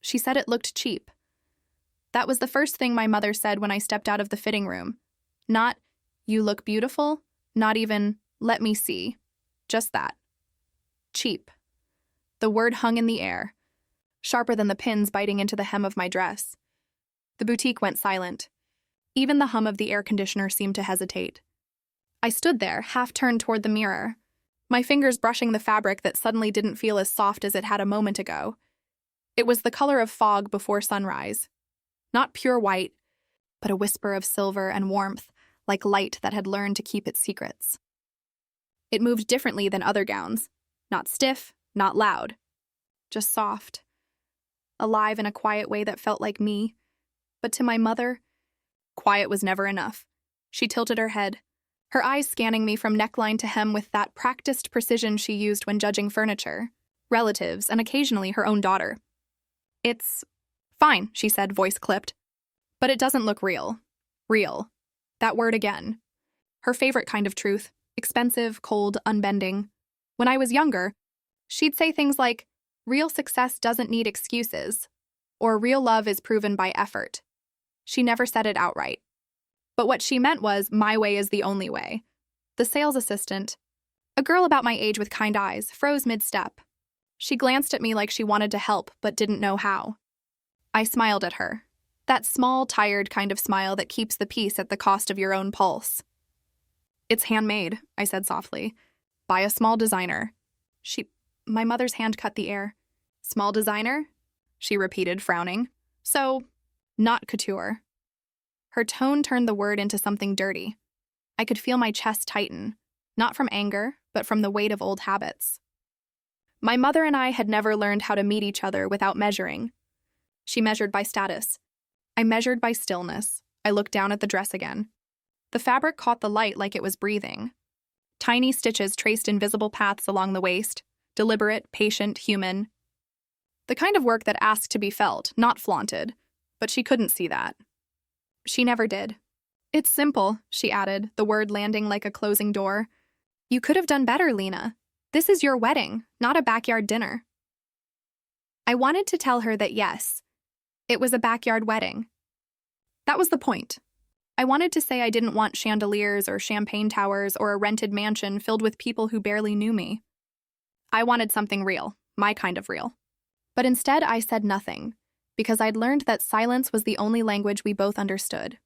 She said it looked cheap. That was the first thing my mother said when I stepped out of the fitting room. Not, "You look beautiful," not even, "Let me see." Just that. Cheap. The word hung in the air, sharper than the pins biting into the hem of my dress. The boutique went silent. Even the hum of the air conditioner seemed to hesitate. I stood there, half turned toward the mirror, my fingers brushing the fabric that suddenly didn't feel as soft as it had a moment ago. It was the color of fog before sunrise. Not pure white, but a whisper of silver and warmth, like light that had learned to keep its secrets. It moved differently than other gowns. Not stiff, not loud. Just soft. Alive in a quiet way that felt like me. But to my mother, quiet was never enough. She tilted her head, her eyes scanning me from neckline to hem with that practiced precision she used when judging furniture, relatives, and occasionally her own daughter. "It's fine," she said, voice clipped. "But it doesn't look real. Real. That word again. Her favorite kind of truth. Expensive, cold, unbending. When I was younger, she'd say things like, "Real success doesn't need excuses," or "Real love is proven by effort." She never said it outright. But what she meant was, "My way is the only way." The sales assistant, a girl about my age with kind eyes, froze mid-step. She glanced at me like she wanted to help, but didn't know how. I smiled at her. That small, tired kind of smile that keeps the peace at the cost of your own pulse. "It's handmade," I said softly. "By a small designer." My mother's hand cut the air. "Small designer?" she repeated, frowning. "So, not couture." Her tone turned the word into something dirty. I could feel my chest tighten, not from anger, but from the weight of old habits. My mother and I had never learned how to meet each other without measuring. She measured by status. I measured by stillness. I looked down at the dress again. The fabric caught the light like it was breathing. Tiny stitches traced invisible paths along the waist, deliberate, patient, human. The kind of work that asked to be felt, not flaunted. But she couldn't see that. She never did. "It's simple," she added, the word landing like a closing door. "You could have done better, Lena. This is your wedding, not a backyard dinner." I wanted to tell her that yes, it was a backyard wedding. That was the point. I wanted to say I didn't want chandeliers or champagne towers or a rented mansion filled with people who barely knew me. I wanted something real, my kind of real. But instead I said nothing, because I'd learned that silence was the only language we both understood.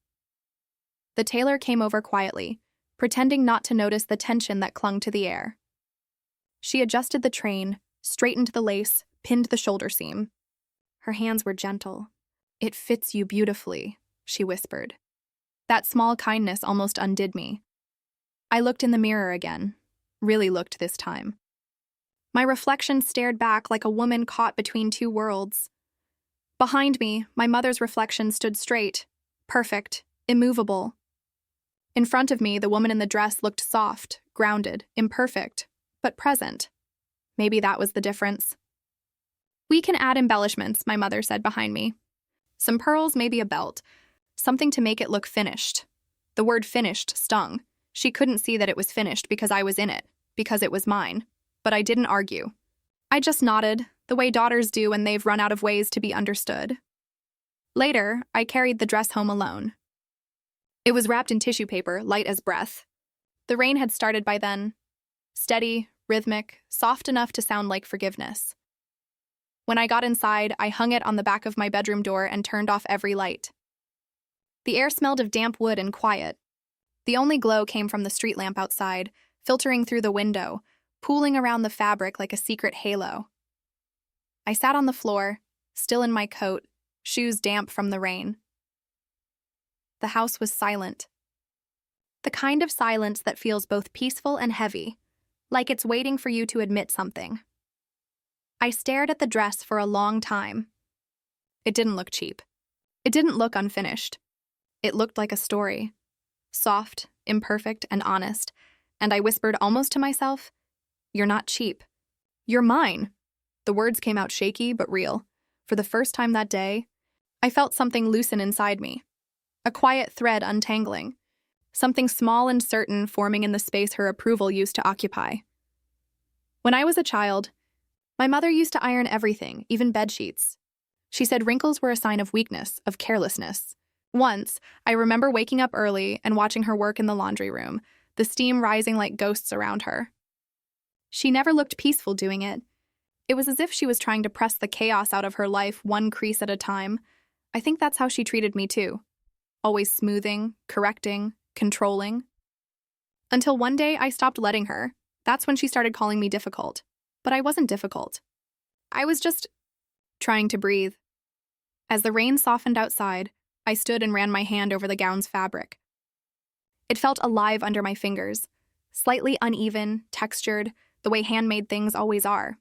The tailor came over quietly, pretending not to notice the tension that clung to the air. She adjusted the train, straightened the lace, pinned the shoulder seam. Her hands were gentle. "It fits you beautifully," she whispered. That small kindness almost undid me. I looked in the mirror again, really looked this time. My reflection stared back like a woman caught between two worlds. Behind me, my mother's reflection stood straight, perfect, immovable. In front of me, the woman in the dress looked soft, grounded, imperfect, but present. Maybe that was the difference. "We can add embellishments," my mother said behind me. "Some pearls, maybe a belt. Something to make it look finished." The word finished stung. She couldn't see that it was finished because I was in it, because it was mine. But I didn't argue. I just nodded, the way daughters do when they've run out of ways to be understood. Later, I carried the dress home alone. It was wrapped in tissue paper, light as breath. The rain had started by then. Steady, rhythmic, soft enough to sound like forgiveness. When I got inside, I hung it on the back of my bedroom door and turned off every light. The air smelled of damp wood and quiet. The only glow came from the street lamp outside, filtering through the window, pooling around the fabric like a secret halo. I sat on the floor, still in my coat, shoes damp from the rain. The house was silent. The kind of silence that feels both peaceful and heavy, like it's waiting for you to admit something. I stared at the dress for a long time. It didn't look cheap. It didn't look unfinished. It looked like a story. Soft, imperfect, and honest, and I whispered almost to myself, "You're not cheap. You're mine." The words came out shaky but real. For the first time that day, I felt something loosen inside me. A quiet thread untangling. Something small and certain forming in the space her approval used to occupy. When I was a child, my mother used to iron everything, even bedsheets. She said wrinkles were a sign of weakness, of carelessness. Once, I remember waking up early and watching her work in the laundry room, the steam rising like ghosts around her. She never looked peaceful doing it. It was as if she was trying to press the chaos out of her life one crease at a time. I think that's how she treated me too. Always smoothing, correcting, controlling. Until one day I stopped letting her. That's when she started calling me difficult. But I wasn't difficult. I was just trying to breathe. As the rain softened outside, I stood and ran my hand over the gown's fabric. It felt alive under my fingers, slightly uneven, textured, the way handmade things always are.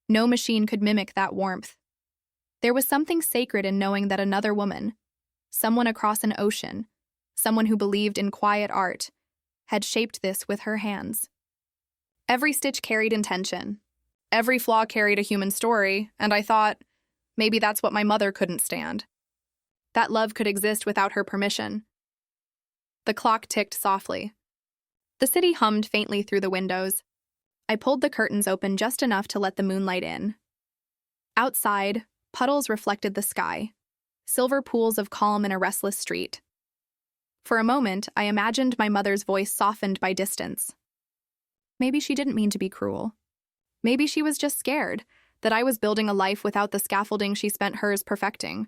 No machine could mimic that warmth. There was something sacred in knowing that another woman, someone across an ocean, someone who believed in quiet art, had shaped this with her hands. Every stitch carried intention. Every flaw carried a human story, and I thought, maybe that's what my mother couldn't stand. That love could exist without her permission. The clock ticked softly. The city hummed faintly through the windows. I pulled the curtains open just enough to let the moonlight in. Outside, puddles reflected the sky, silver pools of calm in a restless street. For a moment, I imagined my mother's voice softened by distance. Maybe she didn't mean to be cruel. Maybe she was just scared that I was building a life without the scaffolding she spent hers perfecting.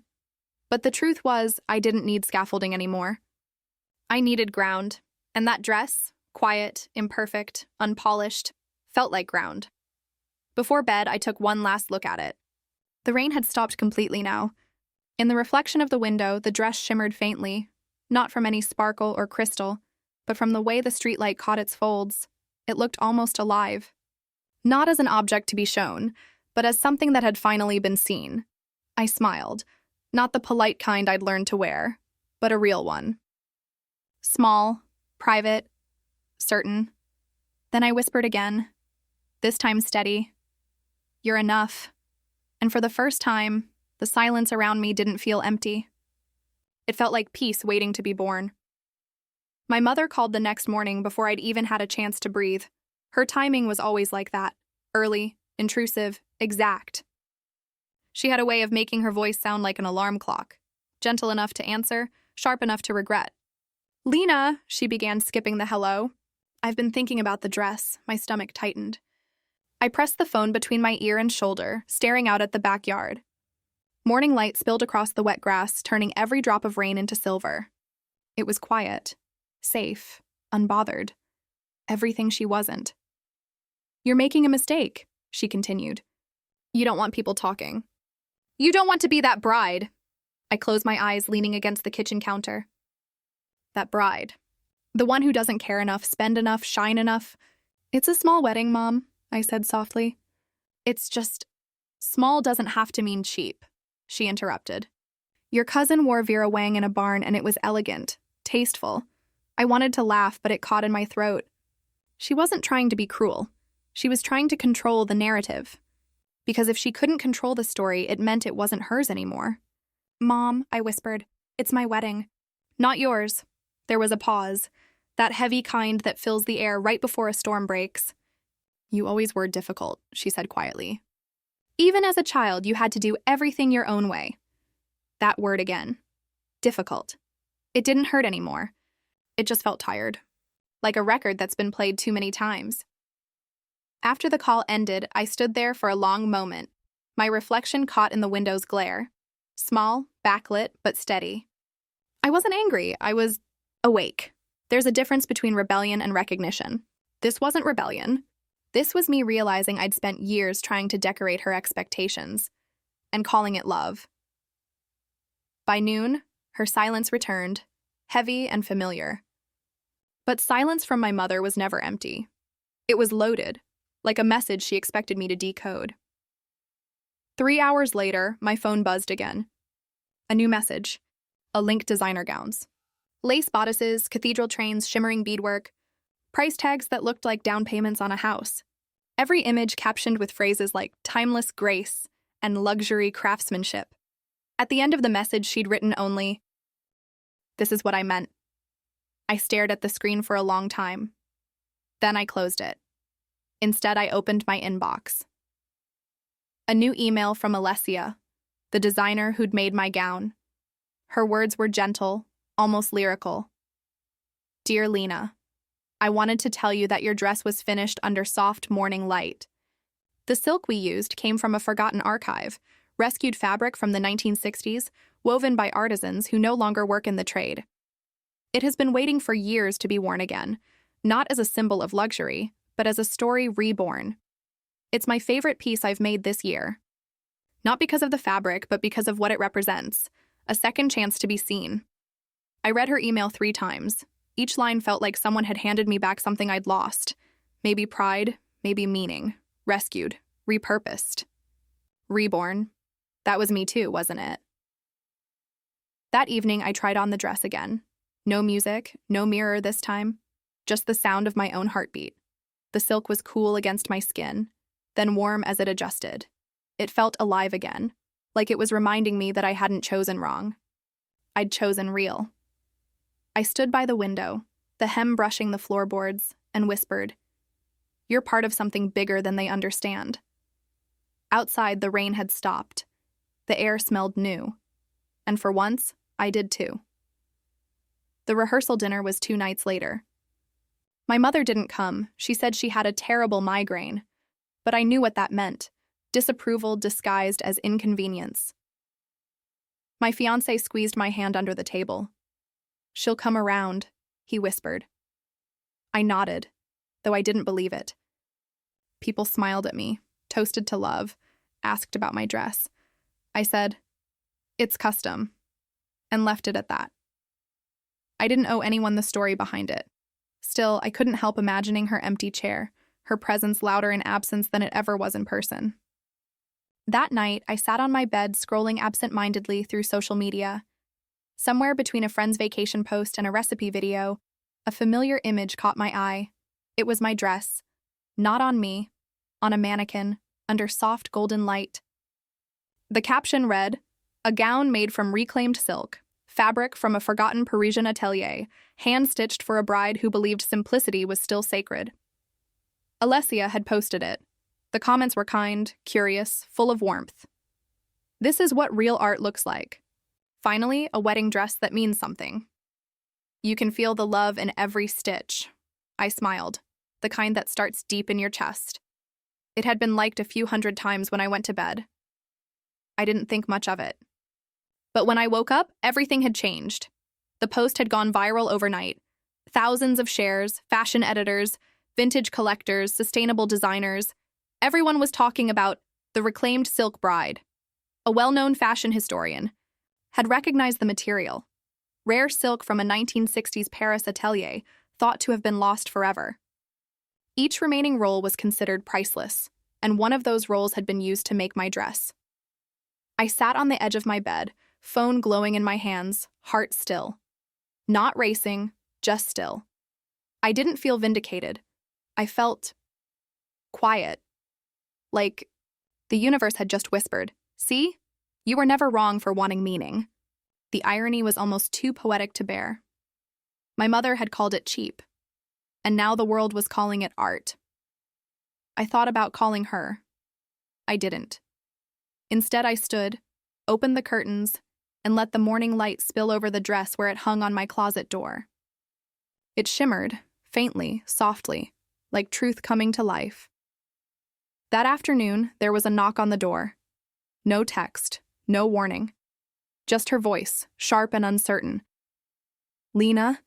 But the truth was, I didn't need scaffolding anymore. I needed ground, and that dress, quiet, imperfect, unpolished, felt like ground. Before bed, I took one last look at it. The rain had stopped completely now. In the reflection of the window, the dress shimmered faintly, not from any sparkle or crystal, but from the way the streetlight caught its folds. It looked almost alive. Not as an object to be shown, but as something that had finally been seen. I smiled, not the polite kind I'd learned to wear, but a real one. Small, private, certain. Then I whispered again, this time steady. You're enough. And for the first time, the silence around me didn't feel empty. It felt like peace waiting to be born. My mother called the next morning before I'd even had a chance to breathe. Her timing was always like that, early, intrusive, exact. She had a way of making her voice sound like an alarm clock, gentle enough to answer, sharp enough to regret. Lena, she began, skipping the hello. I've been thinking about the dress. My stomach tightened. I pressed the phone between my ear and shoulder, staring out at the backyard. Morning light spilled across the wet grass, turning every drop of rain into silver. It was quiet, safe, unbothered. Everything she wasn't. You're making a mistake, she continued. You don't want people talking. You don't want to be that bride. I closed my eyes, leaning against the kitchen counter. That bride. The one who doesn't care enough, spend enough, shine enough. It's a small wedding, Mom, I said softly. It's just, small doesn't have to mean cheap, she interrupted. Your cousin wore Vera Wang in a barn and it was elegant, tasteful. I wanted to laugh, but it caught in my throat. She wasn't trying to be cruel. She was trying to control the narrative. Because if she couldn't control the story, it meant it wasn't hers anymore. Mom, I whispered, it's my wedding. Not yours. There was a pause, that heavy kind that fills the air right before a storm breaks. You always were difficult, she said quietly. Even as a child, you had to do everything your own way. That word again. Difficult. It didn't hurt anymore. It just felt tired. Like a record that's been played too many times. After the call ended, I stood there for a long moment, my reflection caught in the window's glare. Small, backlit, but steady. I wasn't angry, I was awake. There's a difference between rebellion and recognition. This wasn't rebellion. This was me realizing I'd spent years trying to decorate her expectations, and calling it love. By noon, her silence returned, heavy and familiar. But silence from my mother was never empty. It was loaded, like a message she expected me to decode. 3 hours later, my phone buzzed again. A new message. A link to designer gowns. Lace bodices, cathedral trains, shimmering beadwork. Price tags that looked like down payments on a house. Every image captioned with phrases like timeless grace and luxury craftsmanship. At the end of the message, she'd written only, "This is what I meant." I stared at the screen for a long time. Then I closed it. Instead, I opened my inbox. A new email from Alessia. the designer who'd made my gown. Her words were gentle, almost lyrical. "Dear Lena, I wanted to tell you that your dress was finished under soft morning light. The silk we used came from a forgotten archive, rescued fabric from the 1960s, woven by artisans who no longer work in the trade. It has been waiting for years to be worn again, not as a symbol of luxury, but as a story reborn. It's my favorite piece I've made this year. Not because of the fabric, but because of what it represents, a second chance to be seen." I read her email 3 times. Each line felt like someone had handed me back something I'd lost. Maybe pride, maybe meaning. Rescued, repurposed. Reborn. That was me too, wasn't it? That evening, I tried on the dress again. No music, no mirror this time. Just the sound of my own heartbeat. The silk was cool against my skin, then warm as it adjusted. It felt alive again, like it was reminding me that I hadn't chosen wrong. I'd chosen real. I stood by the window, the hem brushing the floorboards, and whispered, "You're part of something bigger than they understand." Outside, the rain had stopped. The air smelled new. And for once, I did too. The rehearsal dinner was 2 nights later. My mother didn't come. She said she had a terrible migraine. But I knew what that meant. Disapproval disguised as inconvenience. My fiancé squeezed my hand under the table. "She'll come around," he whispered. I nodded, though I didn't believe it. People smiled at me, toasted to love, asked about my dress. I said, "It's custom," and left it at that. I didn't owe anyone the story behind it. Still, I couldn't help imagining her empty chair, her presence louder in absence than it ever was in person. That night, I sat on my bed scrolling absent-mindedly through social media. Somewhere between a friend's vacation post and a recipe video, a familiar image caught my eye. It was my dress. Not on me, on a mannequin, under soft golden light. The caption read, "A gown made from reclaimed silk, fabric from a forgotten Parisian atelier, hand-stitched for a bride who believed simplicity was still sacred." Alessia had posted it. The comments were kind, curious, full of warmth. This is what real art looks like. Finally, a wedding dress that means something. You can feel the love in every stitch. I smiled, the kind that starts deep in your chest. It had been liked a few hundred times when I went to bed. I didn't think much of it. But when I woke up, everything had changed. The post had gone viral overnight. Thousands of shares, fashion editors, vintage collectors, sustainable designers. Everyone was talking about the reclaimed silk bride. A well-known fashion historian had recognized the material. Rare silk from a 1960s Paris atelier thought to have been lost forever. Each remaining roll was considered priceless, and one of those rolls had been used to make my dress. I sat on the edge of my bed, phone glowing in my hands, heart still. Not racing, just still. I didn't feel vindicated. I felt quiet. Like the universe had just whispered, "See? You were never wrong for wanting meaning." The irony was almost too poetic to bear. My mother had called it cheap, and now the world was calling it art. I thought about calling her. I didn't. Instead, I stood, opened the curtains, and let the morning light spill over the dress where it hung on my closet door. It shimmered, faintly, softly, like truth coming to life. That afternoon, there was a knock on the door. No text, no warning. Just her voice, sharp and uncertain. "Lena?"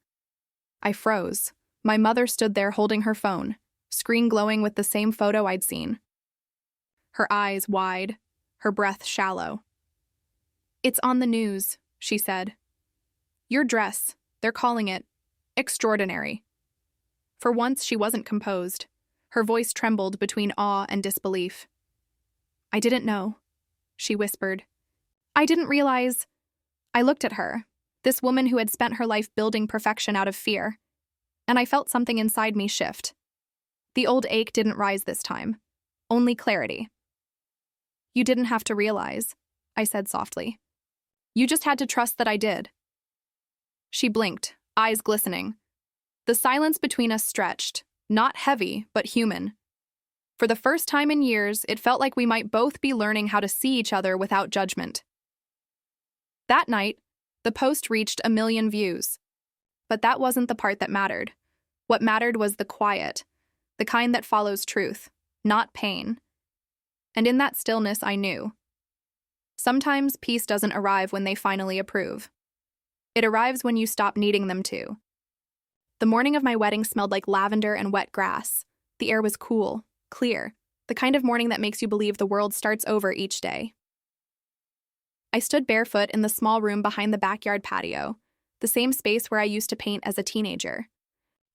I froze. My mother stood there holding her phone, screen glowing with the same photo I'd seen. Her eyes wide, her breath shallow. "It's on the news," she said. "Your dress, they're calling it extraordinary." For once, she wasn't composed. Her voice trembled between awe and disbelief. "I didn't know," she whispered. "I didn't realize." I looked at her, this woman who had spent her life building perfection out of fear, and I felt something inside me shift. The old ache didn't rise this time, only clarity. "You didn't have to realize," I said softly. "You just had to trust that I did." She blinked, eyes glistening. The silence between us stretched, not heavy, but human. For the first time in years, it felt like we might both be learning how to see each other without judgment. That night, the post reached 1 million views. But that wasn't the part that mattered. What mattered was the quiet, the kind that follows truth, not pain. And in that stillness, I knew. Sometimes peace doesn't arrive when they finally approve. It arrives when you stop needing them to. The morning of my wedding smelled like lavender and wet grass. The air was cool, clear, the kind of morning that makes you believe the world starts over each day. I stood barefoot in the small room behind the backyard patio, the same space where I used to paint as a teenager.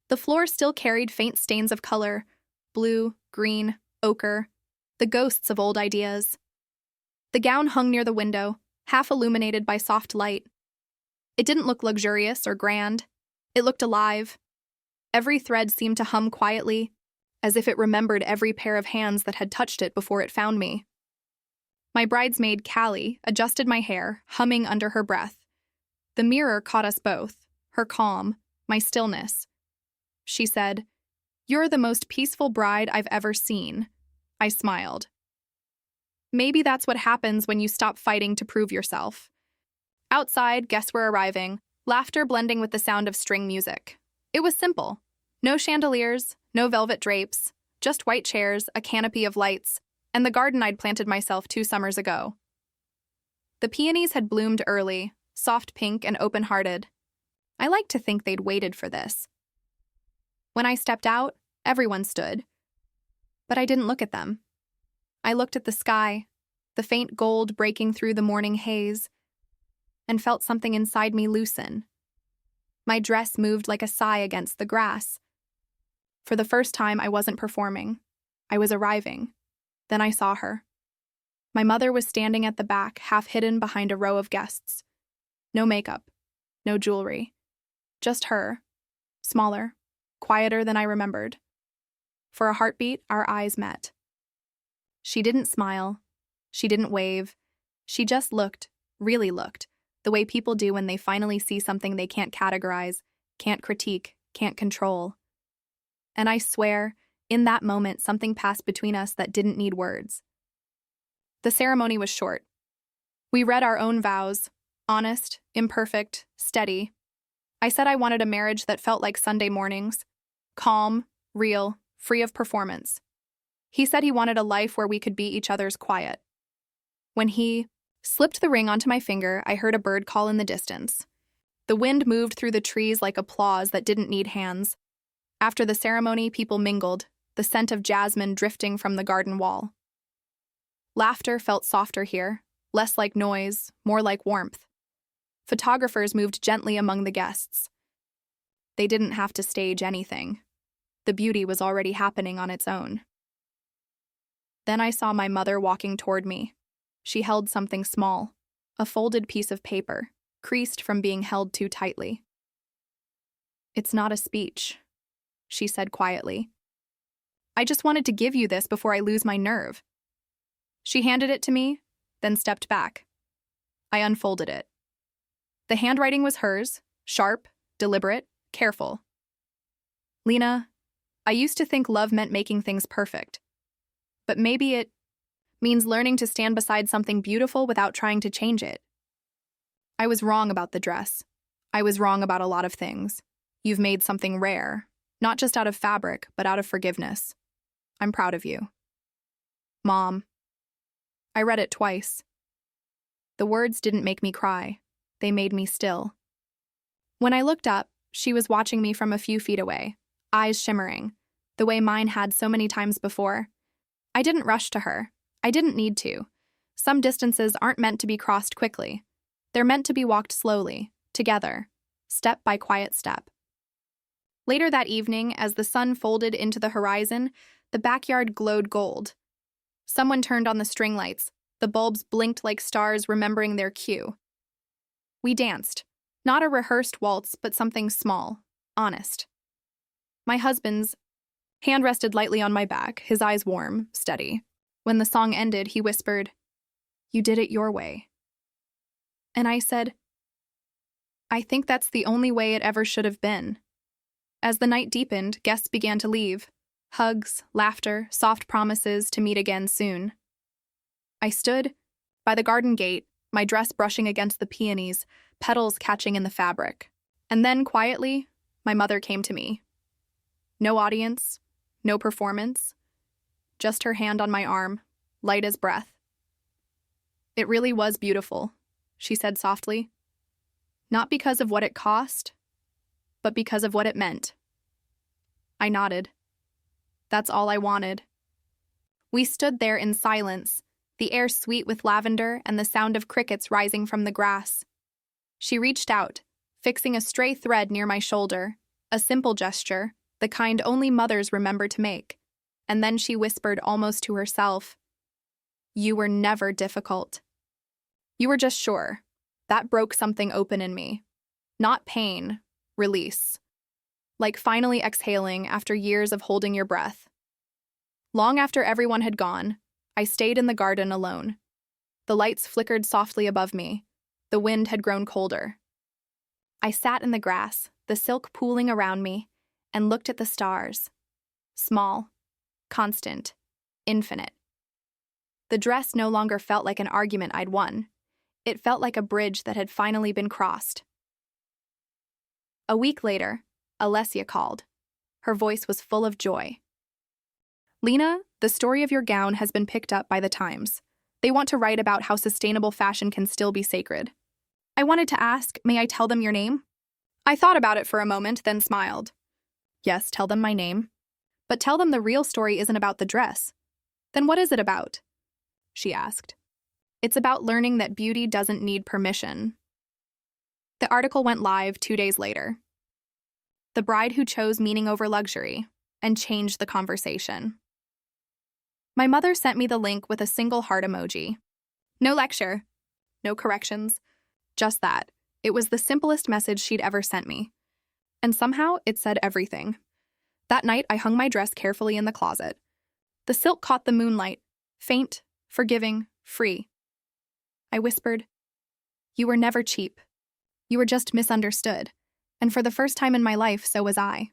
The floor still carried faint stains of color, blue, green, ochre, the ghosts of old ideas. The gown hung near the window, half illuminated by soft light. It didn't look luxurious or grand. It looked alive. Every thread seemed to hum quietly, as if it remembered every pair of hands that had touched it before it found me. My bridesmaid, Callie, adjusted my hair, humming under her breath. The mirror caught us both, her calm, my stillness. She said, "You're the most peaceful bride I've ever seen." I smiled. Maybe that's what happens when you stop fighting to prove yourself. Outside, guests were arriving, laughter blending with the sound of string music. It was simple. No chandeliers, no velvet drapes, just white chairs, a canopy of lights, and the garden I'd planted myself 2 summers ago. The peonies had bloomed early, soft pink and open-hearted. I liked to think they'd waited for this. When I stepped out, everyone stood. But I didn't look at them. I looked at the sky, the faint gold breaking through the morning haze, and felt something inside me loosen. My dress moved like a sigh against the grass. For the first time, I wasn't performing. I was arriving. Then I saw her. My mother was standing at the back, half hidden behind a row of guests. No makeup, no jewelry. Just her, smaller, quieter than I remembered. For a heartbeat, our eyes met. She didn't smile. She didn't wave. She just looked, really looked, the way people do when they finally see something they can't categorize, can't critique, can't control. And I swear, in that moment, something passed between us that didn't need words. The ceremony was short. We read our own vows, honest, imperfect, steady. I said I wanted a marriage that felt like Sunday mornings, calm, real, free of performance. He said he wanted a life where we could be each other's quiet. When he slipped the ring onto my finger, I heard a bird call in the distance. The wind moved through the trees like applause that didn't need hands. After the ceremony, people mingled, the scent of jasmine drifting from the garden wall. Laughter felt softer here, less like noise, more like warmth. Photographers moved gently among the guests. They didn't have to stage anything. The beauty was already happening on its own. Then I saw my mother walking toward me. She held something small, a folded piece of paper, creased from being held too tightly. "It's not a speech," she said quietly. "I just wanted to give you this before I lose my nerve." She handed it to me, then stepped back. I unfolded it. The handwriting was hers, sharp, deliberate, careful. "Lena, I used to think love meant making things perfect. But maybe it means learning to stand beside something beautiful without trying to change it. I was wrong about the dress. I was wrong about a lot of things. You've made something rare, not just out of fabric, but out of forgiveness. I'm proud of you. Mom." I read it twice. The words didn't make me cry. They made me still. When I looked up, she was watching me from a few feet away, eyes shimmering, the way mine had so many times before. I didn't rush to her. I didn't need to. Some distances aren't meant to be crossed quickly. They're meant to be walked slowly, together, step by quiet step. Later that evening, as the sun folded into the horizon, the backyard glowed gold. Someone turned on the string lights. The bulbs blinked like stars remembering their cue. We danced. Not a rehearsed waltz, but something small, honest. My husband's hand rested lightly on my back, his eyes warm, steady. When the song ended, he whispered, "You did it your way." And I said, "I think that's the only way it ever should have been." As the night deepened, guests began to leave. Hugs, laughter, soft promises to meet again soon. I stood by the garden gate, my dress brushing against the peonies, petals catching in the fabric. And then, quietly, my mother came to me. No audience, no performance, just her hand on my arm, light as breath. "It really was beautiful," she said softly. "Not because of what it cost, but because of what it meant." I nodded. That's all I wanted. We stood there in silence, the air sweet with lavender and the sound of crickets rising from the grass. She reached out, fixing a stray thread near my shoulder, a simple gesture, the kind only mothers remember to make. And then she whispered almost to herself, "You were never difficult. You were just sure." That broke something open in me. Not pain, release. Like finally exhaling after years of holding your breath. Long after everyone had gone, I stayed in the garden alone. The lights flickered softly above me. The wind had grown colder. I sat in the grass, the silk pooling around me, and looked at the stars. Small, constant, infinite. The dress no longer felt like an argument I'd won. It felt like a bridge that had finally been crossed. A week later, Alessia called. Her voice was full of joy. "Lena, the story of your gown has been picked up by the Times. They want to write about how sustainable fashion can still be sacred. I wanted to ask, may I tell them your name?" I thought about it for a moment, then smiled. "Yes, tell them my name. But tell them the real story isn't about the dress." "Then what is it about?" she asked. "It's about learning that beauty doesn't need permission." The article went live 2 days later. The bride who chose meaning over luxury, and changed the conversation. My mother sent me the link with a single heart emoji. No lecture, no corrections, just that. It was the simplest message she'd ever sent me. And somehow it said everything. That night, I hung my dress carefully in the closet. The silk caught the moonlight, faint, forgiving, free. I whispered, "You were never cheap. You were just misunderstood. And for the first time in my life, so was I."